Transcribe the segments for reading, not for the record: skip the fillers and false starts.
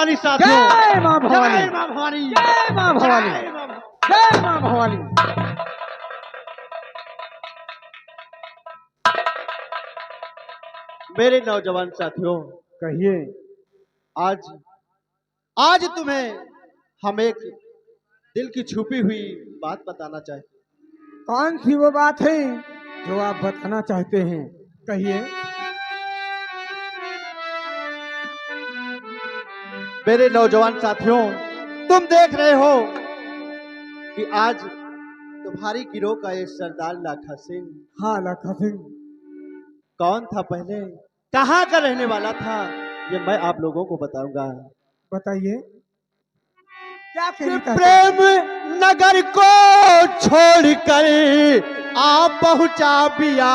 भवानी साथियों। जय मां भवानी, जय मां भवानी, जय मां भवानी, जय मां भवानी। जय मां भवानी। मेरे नौजवान साथियों, कहिए। आज आज तुम्हें हम एक दिल की छुपी हुई बात बताना चाहते हैं। कौन सी वो बात है जो आप बताना चाहते हैं? कहिए। मेरे नौजवान साथियों, तुम देख रहे हो कि आज तुम्हारी गिरोह का ये सरदार लाखा सिंह हाँ लखा सिंह। कौन था पहले, कहाँ का रहने वाला था, ये मैं आप लोगों को बताऊंगा। बताइए क्या कि कहना चाहते प्रेम हैं? नगर को छोड़कर आप पहुंचा बिया।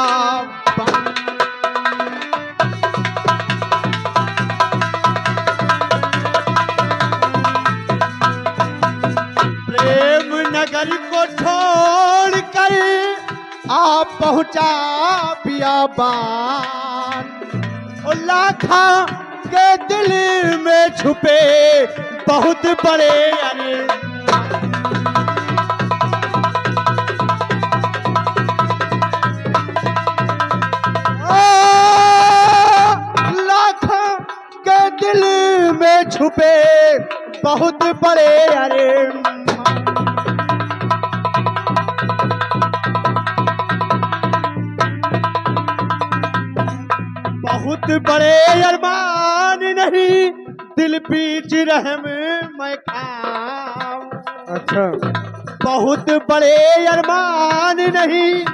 प्रेम नगर को छोड़कर आप पहुंचा बियाबान। और लाखा के दिल में छुपे बहुत बड़े अरे लाखा के दिल में छुपे बहुत बड़े अरे बहुत बड़े अरमान नहीं दिल बीच रहम मैं खाऊं। अच्छा। बहुत बड़े अरमान नहीं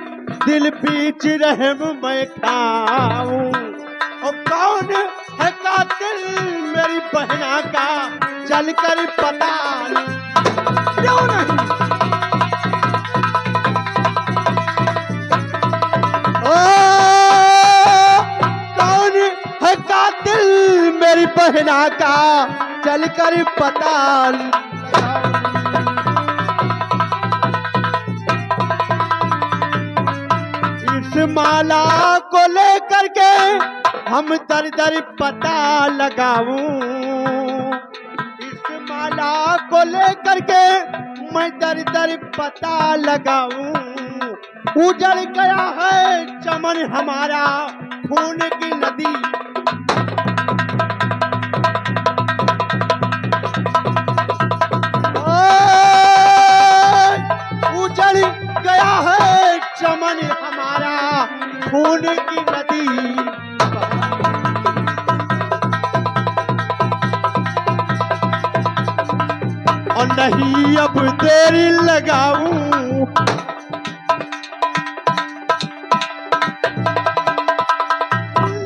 दिल बीच रहम मैं खाऊं। और कौन है कातिल मेरी बहना का चल कर पता क्यों नहीं? कौन है कातिल मेरी बहना का चल कर पता। इस माला को लेकर के हम दर दर पता लगाऊं। इस माला को लेकर के मैं दर दर पता लगाऊं। उजड़ गया है चमन हमारा खून की नदी। उजड़ गया है चमन हमारा खून की नदी। और नहीं अब देरी लगाऊं।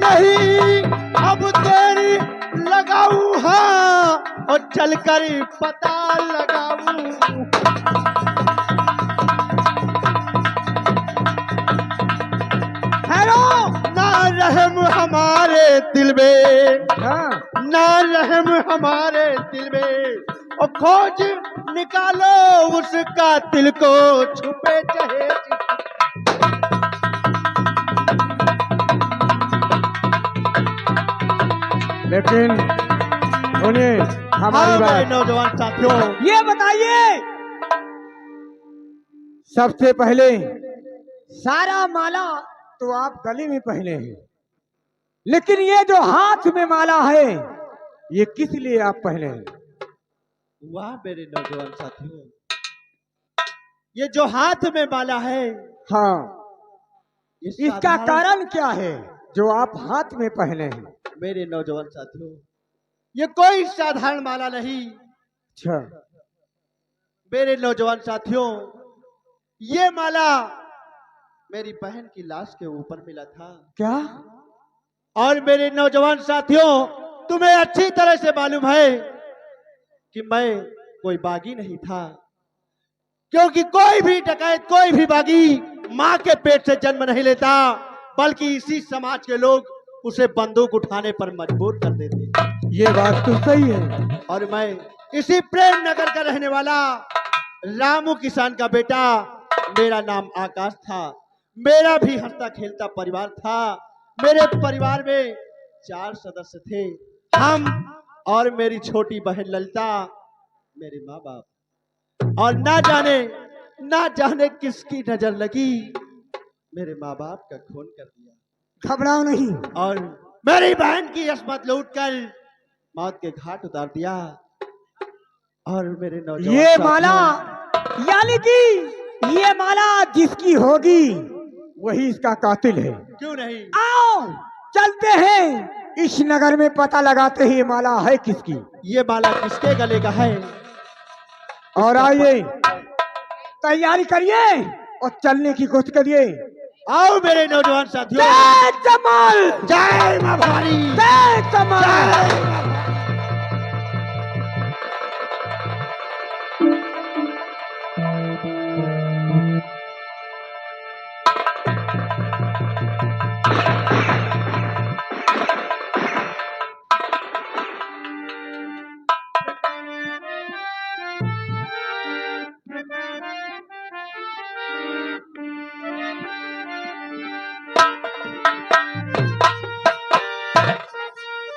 नहीं अब देरी लगाऊं। हाँ और चलकर पता लगाऊं। हेलो। ना रहम हमारे दिल में, हाँ। ना रहम हमारे दिल में। और खोज निकालो उसका दिल को छुपे चाहे। लेकिन सुनिए हमारी हाँ मेरे बात। नौजवान साथियों, ये बताइए सबसे पहले सारा माला तो आप गले में पहने हैं, लेकिन ये जो हाथ में माला है ये किस लिए आप पहने हैं? वाह मेरे नौजवान साथियों, ये जो हाथ में माला है हाँ, ये इसका साधारण- कारण क्या है जो आप हाथ में पहने हैं? मेरे नौजवान साथियों, ये कोई साधारण माला नहीं। अच्छा। मेरे नौजवान साथियों, ये माला मेरी बहन की लाश के ऊपर मिला था। क्या? और मेरे नौजवान साथियों, तुम्हें अच्छी तरह से मालूम है कि मैं कोई बागी नहीं था। क्योंकि कोई भी डकैत, कोई भी बागी माँ के पेट से जन्म नहीं लेता, बल्कि इसी समाज के लोग उसे बंदूक उठाने पर मजबूर कर देते। ये बात तो सही है। और मैं इसी प्रेम नगर का रहने वाला रामू किसान का बेटा, मेरा नाम आकाश था। मेरा भी हंसता खेलता परिवार था। मेरे परिवार में 4 सदस्य थे, हम और मेरी छोटी बहन ललिता मेरे माँ बाप, और ना जाने किसकी नजर लगी, मेरे माँ बाप का खून कर दिया। घबराओ नहीं। और मेरी बहन की अस्मत लूट कर मौत के घाट उतार दिया। और मेरे नौजवान ये माला, साथियों, यानी कि ये माला जिसकी होगी वही इसका कातिल है। क्यों नहीं? आओ चलते हैं, इस नगर में पता लगाते हैं ये माला है किसकी। ये माला किसके गले का है? और आइए तैयारी करिए और चलने की कोशिश करिए। आओ मेरे नौजवान साथियों। जय कमल, जय मां भवानी, जय कमल। जय मां।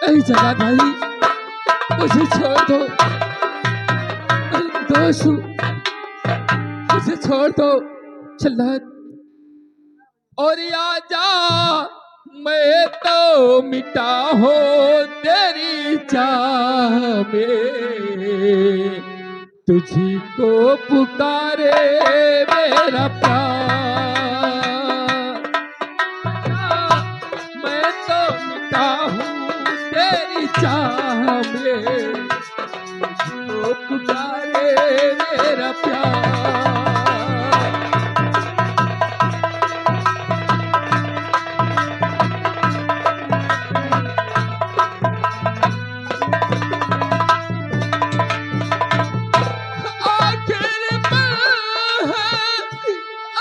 नहीं जगह भाई, मुझे छोड़ दो। दोस्त मुझे छोड़ दो जल्लाद। और आजा, मैं तो मिटा हो तेरी चाह में, तुझी को पुकारे मेरा प्यार। मैं तो मिटा हूँ तेरी चाह में, तुझको पुकारे मेरा प्यार।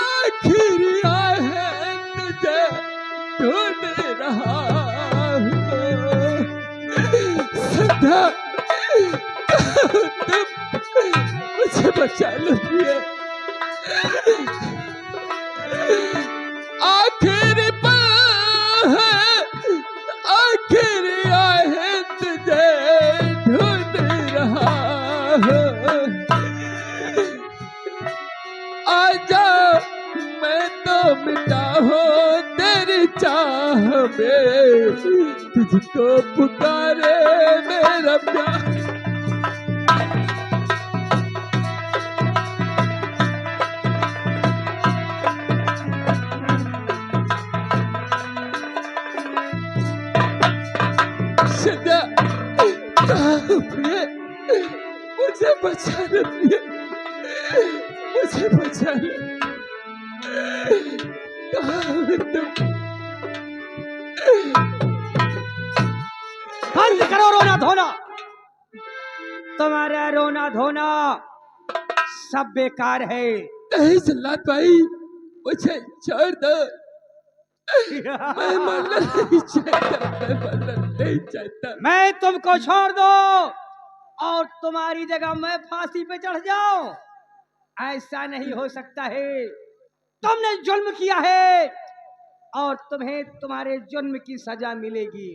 आखिर है तुझे ढूंढ रहा हूँ। सदा तुम मुझे बचा लो प्रिय। आखिर है तुझे ढूंढ रहा हूँ। आजा, मैं तो मिटा हो तेरी चाह में, तुझको पुकारे मेरा प्यार। सदा प्रिय, मुझे बचा लो प्रिय, मुझे बचा लो। बंद करो रोना धोना। तुम्हारा रोना धोना सब बेकार है। नहीं जल्लाद भाई, मुझे छोड़ दो। मैं मरना नहीं चाहता, मैं मरना नहीं चाहता। मैं तुमको छोड़ दो और तुम्हारी जगह मैं फांसी पे चढ़ जाऊं, ऐसा नहीं हो सकता है। तुमने जुल्म किया है और तुम्हें तुम्हारे जुल्म की सजा मिलेगी।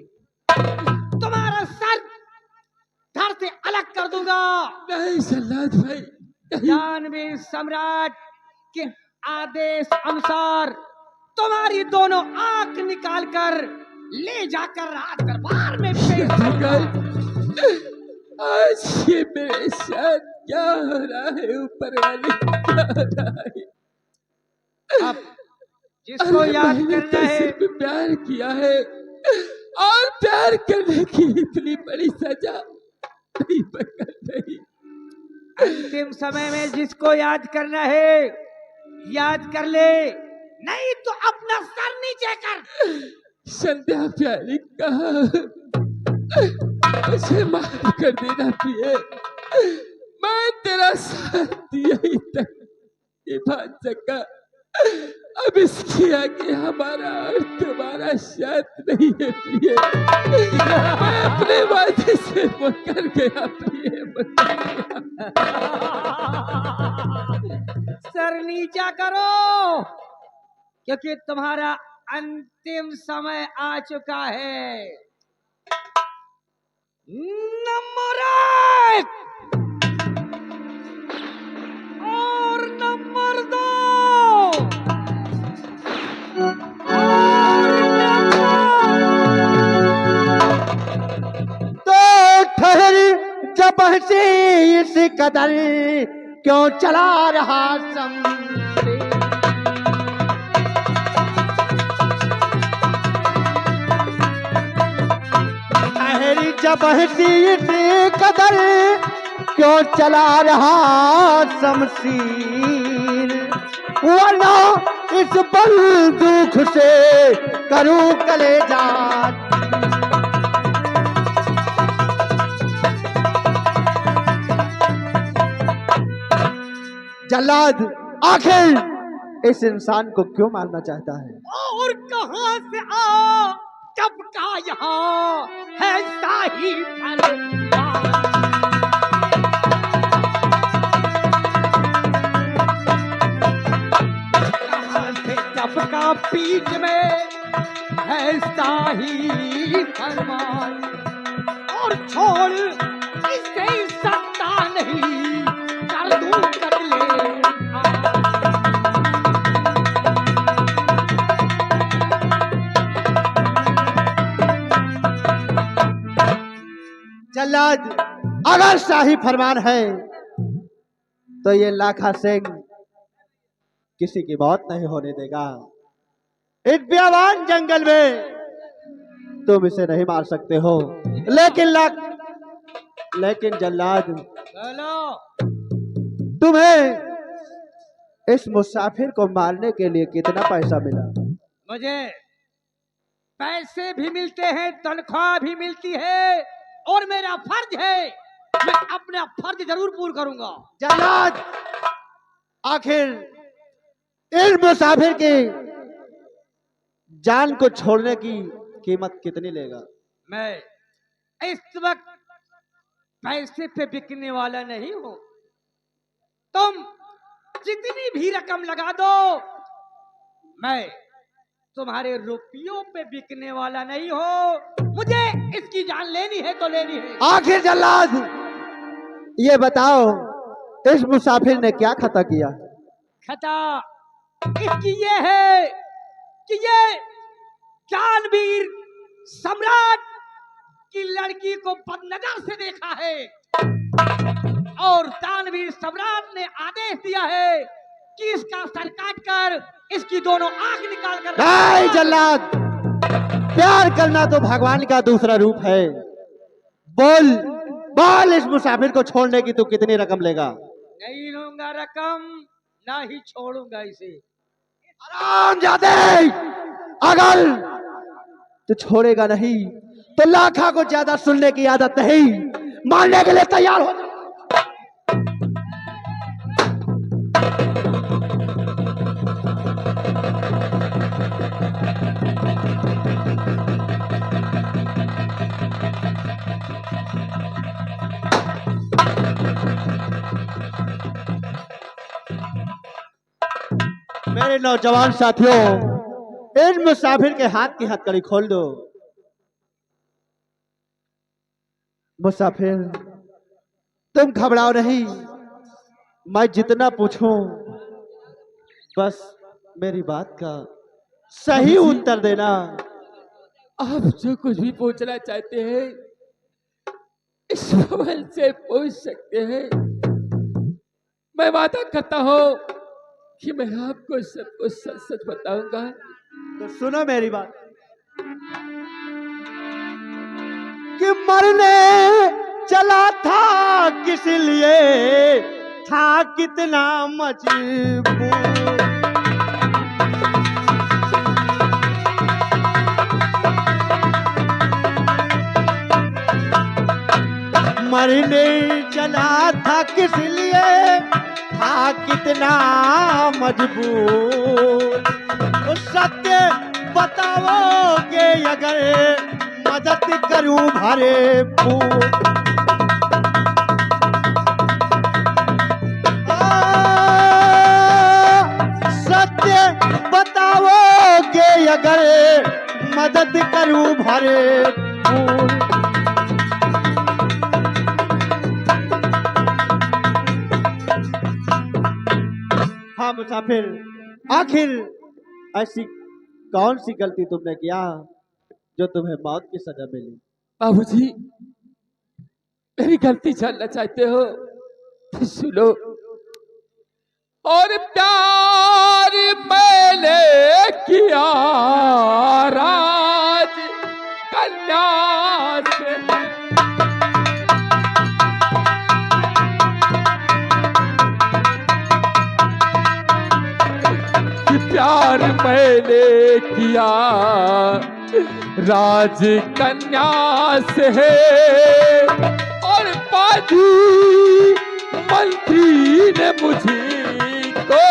तुम्हारा सर धड़ से अलग कर दूंगा। नहीं जल्लाद भाई, नहीं। जानवीर सम्राट के आदेश अनुसार तुम्हारी दोनों आंख निकालकर ले जाकर राज दरबार में पेश करूंगा। आज ये मेरे साथ क्या हो रहा है? ऊपर वाले क्या हो रहा है? अब जिसको याद करना है, सिर्फ प्यार किया है और प्यार करने की इतनी बड़ी सजा नहीं पकड़ रही। अंतिम समय में जिसको याद करना है याद कर ले, नहीं तो अपना सर नीचे कर। संध्या प्यारी कहा, मुझे माफ कर देना प्रिय। मैं तेरा साथ दिया ही तक निभा सका। अब इसके आगे हमारा और तुम्हारा साथ नहीं है प्रिय। मैं अपने वादे से मुकर गया प्रिय, मुकर गया। सर नीचा करो क्योंकि तुम्हारा अंतिम समय आ चुका है। शहर जब से इस कदर क्यों चला रहा शमशीर। शहर जब से इस कदर क्यों चला रहा शमशीर। वरना इस बंदूक से करूं कलेजा। जल्लाद आखिर इस इंसान को क्यों मारना चाहता है? और कहां से आ कब का यहाँ है शाही फरमान। कहां से कब का बीच में है शाही फरमान। और छोड़ इसे सकता नहीं कर दूं कत्ले जल्लाद अगर शाही फरमान है तो ये लाखा सिंह किसी की मौत नहीं होने देगा। इस बेवान जंगल में तुम इसे नहीं मार सकते हो। लेकिन जल्लाद चलो तुम्हें इस मुसाफिर को मारने के लिए कितना पैसा मिला? मुझे पैसे भी मिलते हैं, तनख्वाह भी मिलती है और मेरा फर्ज है, मैं अपना फर्ज जरूर पूरा करूंगा। जल्लाद आखिर इस मुसाफिर की जान को छोड़ने की कीमत कितनी लेगा? मैं इस वक्त पैसे पे बिकने वाला नहीं हूं। तुम जितनी भी रकम लगा दो, मैं तुम्हारे रुपयों पे बिकने वाला नहीं हो। मुझे इसकी जान लेनी है तो लेनी है। आखिर जल्लाद ये बताओ इस मुसाफिर ने क्या खता किया? खता इसकी ये है कि ये दानवीर सम्राट की लड़की को बदनजर से देखा है और दानवीर सम्राट ने आदेश दिया है कि इसका सर काट कर इसकी दोनों आंख निकाल कर। नहीं जल्लाद, प्यार करना तो भगवान का दूसरा रूप है। बोल बोल इस मुसाफिर को छोड़ने की तू कितनी रकम लेगा? नहीं लूंगा रकम, ना ही छोड़ूंगा इसे। आराम जाते अगर तू छोड़ेगा नहीं तो लाखा को ज्यादा सुनने की आदत नहीं। मारने के लिए तैयार हो जा। मेरे नौजवान साथियों, इस मुसाफिर के हाथ की हथकड़ी खोल दो। मुसाफिर तुम घबराओ नहीं, मैं जितना पूछूं बस मेरी बात का सही उत्तर देना। आप जो कुछ भी पूछना चाहते हैं इस भवन से पूछ सकते हैं। मैं वादा करता हूँ कि मैं आपको सब कुछ सच सच बताऊंगा। तो सुनो मेरी बात कि मरने चला था किस लिए, था कितना मजबूर। मरने चला था किस लिए, था कितना मजबूर। तो सत्य बताओगे अगर मदद करूं भरे पूर। सत्य बताओगे अगर मदद करूं भरे पूर। हाँ मुसाफिर, आखिर ऐसी कौन सी गलती तुमने किया जो तुम्हें मौत की सजा मिली? बाबूजी, मेरी गलती जानना चाहते हो तो सुनो। और प्यार मैंने किया राज कन्या से, कि प्यार मैंने किया राज कन्या से है, और पाजी मंत्री ने मुझे को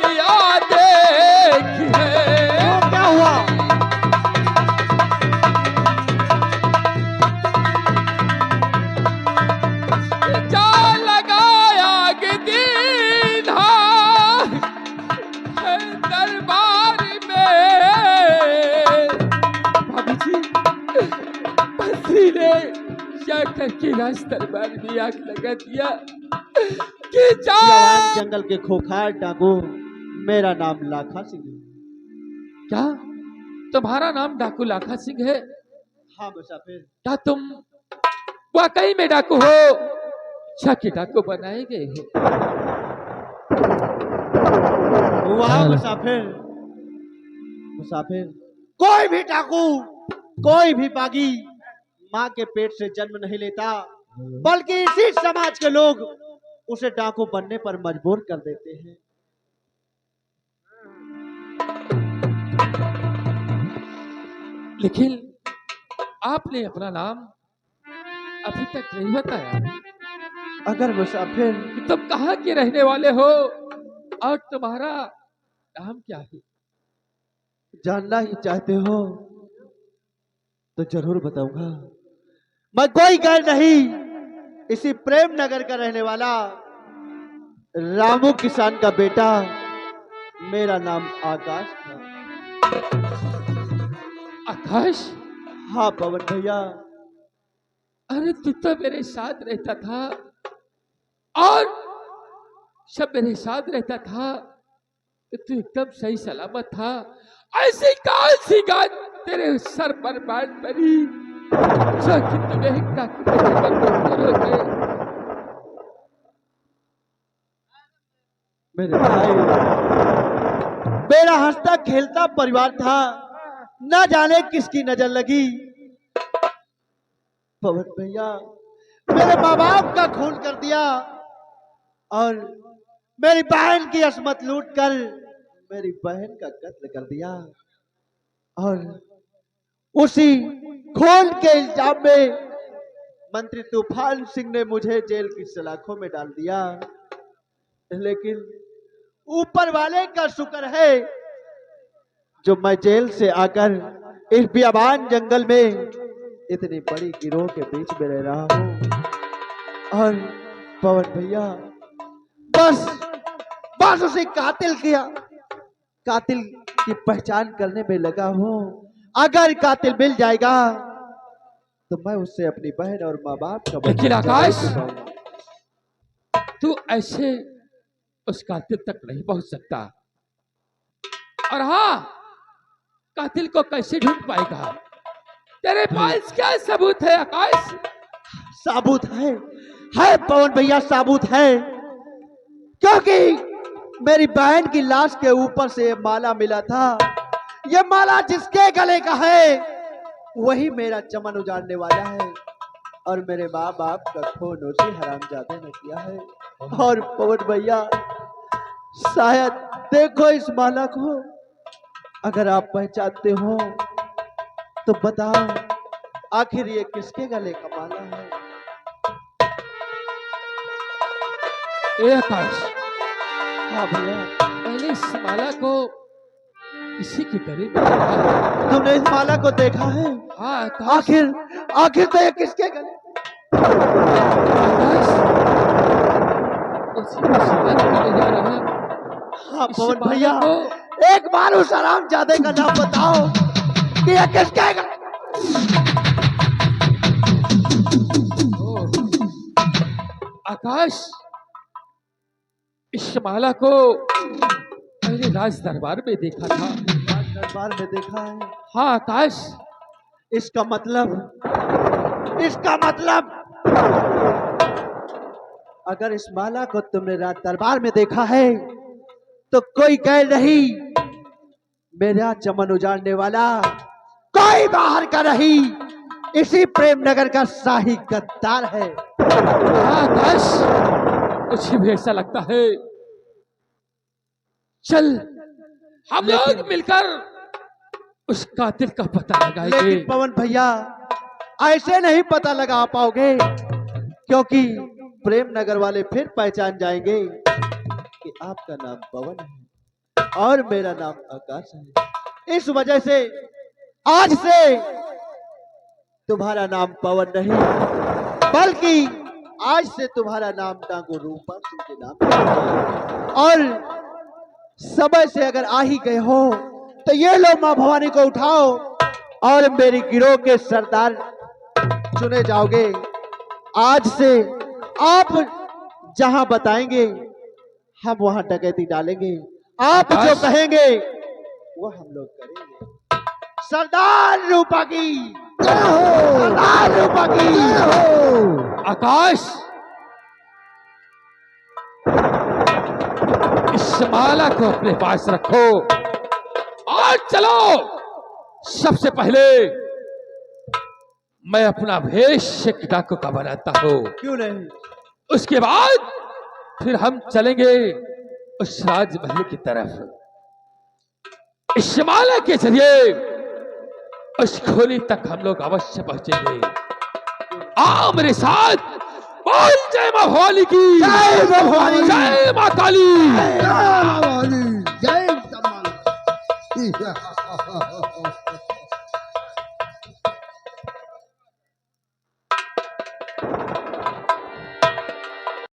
लिया देखिए। तो क्या हुआ? जा लगाया कि दीन्हा दरबार में, भाभी जी मंत्री ने क्या करके राज दरबार में आग लगा दिया कि जवान जंगल के खोखार डाकू, मेरा नाम लाखा सिंह है। क्या तुम्हारा नाम डाकू लाखा सिंह है? हाँ मुसाफिर। क्या तुम वाकई में डाकू हो? क्या कि डाकू बनाए गए हो? वाह मुसाफिर, मुसाफिर कोई भी डाकू, कोई भी बागी माँ के पेट से जन्म नहीं लेता, बल्कि इसी समाज के लोग उसे डाकू बनने पर मजबूर कर देते हैं। लेकिन आपने अपना नाम अभी तक नहीं बताया अगर मुसाफिर कि तुम कहाँ के रहने वाले हो और तुम्हारा नाम क्या है? जानना ही चाहते हो तो जरूर बताऊंगा। मैं कोई गैर नहीं, इसी प्रेम नगर का रहने वाला रामू किसान का बेटा, मेरा नाम आकाश था। आकाश? हाँ पवन भैया। अरे तू तो मेरे साथ रहता था और सब मेरे साथ रहता था तो तू एकदम सही सलामत था। ऐसी कौन सी गाज तेरे सर पर बैठ पड़ी जो कि तुम्हें डाकू बनने पर मजबूर हो गए? मेरे भाई, मेरा हंसता खेलता परिवार था, न जाने किसकी नजर लगी। पवन भैया मेरे माँ बाप का खून कर दिया और मेरी बहन की असमत लूट कर मेरी बहन का कत्ल कर दिया, और उसी खून के इल्जाम में मंत्री तूफान सिंह ने मुझे जेल की सलाखों में डाल दिया। लेकिन ऊपर वाले का शुक्र है जो मैं जेल से आकर इस बियाबान जंगल में इतनी बड़ी गिरोह के बीच में रह रहा हूँ। और पवन भैया बस बस उसी कातिल की पहचान करने में लगा हूँ। अगर कातिल मिल जाएगा तो मैं उससे अपनी बहन और माँ बाप का लेकिन आकाश, तू ऐसे उस कातिल तक नहीं पहुंच सकता। और हाँ, कातिल को कैसे ढूंढ पाएगा? तेरे पास क्या सबूत है आकाश? साबुत है पवन भैया, साबुत है। क्योंकि मेरी बहन की लाश के ऊपर से ये माला मिला था। ये माला जिसके गले का है वही मेरा चमन उजाड़ने वाला है, और मेरे माँ बाप का खून उसी हरामजादे ने किया है। और पवन भैया शायद देखो इस माला को, अगर आप पहचानते हो तो बताओ आखिर ये किसके गले का माला है? ए आकाश, हाँ भैया। मैंने इस माला को किसी के गले में देखा है। तुमने इस माला को देखा है? हाँ आकाश। आखिर तो ये किसके गले? आकाश, उसी मुसीबत में ले जा रहा। हाँ इस पवन माला भैया, को एक बार उस हरामजादे का नाम बताओ कि ये किसके गले? ओ, आकाश, इस माला को मैंने राज दरबार में देखा था। राज दरबार में देखा है? हाँ आकाश। इसका मतलब अगर इस माला को तुमने रात दरबार में देखा है तो कोई कह नहीं, मेरा चमन उजाड़ने वाला कोई बाहर का नहीं, इसी प्रेम नगर का शाही गद्दार है। आकाश, मुझे भी ऐसा लगता है। चल हम लोग मिलकर उस कातिल का पता लगाएंगे। लेकिन पवन भैया, ऐसे नहीं पता लगा पाओगे, क्योंकि प्रेम नगर वाले फिर पहचान जाएंगे कि आपका नाम पवन है और मेरा नाम आकाश है। इस वजह से आज से तुम्हारा नाम पवन नहीं, बल्कि आज से तुम्हारा नाम डांगो रूपा सिंह के नाम है। और समय से अगर आ ही गए हो तो ये लो मां भवानी को उठाओ और मेरी गिरोह के सरदार चुने जाओगे। आज से आप जहां बताएंगे हम वहां डकैती डालेंगे, आप जो कहेंगे वो हम लोग करेंगे। सरदार रूपा की जय हो, सरदार रूपा की जय हो। आकाश, इस माला को अपने पास रखो और चलो। सबसे पहले मैं अपना भेष एक डाकू का बनाता हूँ। क्यों नहीं? उसके बाद फिर हम चलेंगे उस राजमहल की तरफ। इस माला के जरिए उस खोली तक हम लोग अवश्य पहुंचेंगे। आओ मेरे साथ, बोल जय मां भवानी की, जय मां भवानी, जय मां काली, जय भवानी, जय